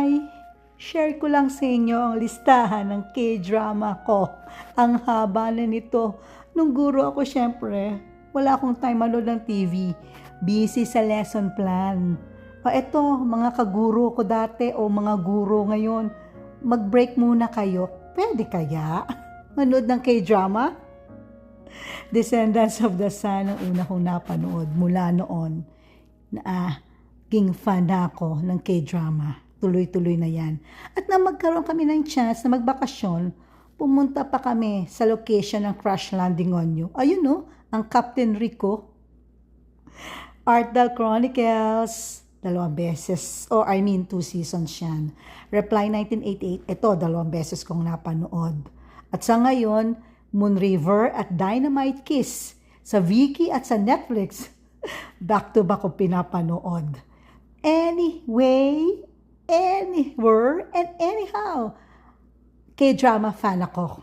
Hi! Share ko lang sa inyo ang listahan ng K-drama ko. Ang haba na nito. Nung guro ako, syempre, wala akong time manood ng TV. Busy sa lesson plan. O eto, mga kaguro ko dati o mga guro ngayon, mag-break muna kayo. Pwede kaya? Manood ng K-drama? Descendants of the Sun ang una kong napanood mula noon. Ging fan na ako ng K-drama. Tuloy-tuloy na yan. At na magkaroon kami ng chance na magbakasyon, pumunta pa kami sa location ng Crash Landing on You. Ayun no, ang Captain Rico. Ardal Chronicles, 2 beses. 2 seasons yan. Reply 1988, ito 2 beses kong napanood. At sa ngayon, Moon River at Dynamite Kiss sa Viki at sa Netflix. Back to back ko pinapanood. Anyway, anywhere, and anyhow, K-drama fan ako.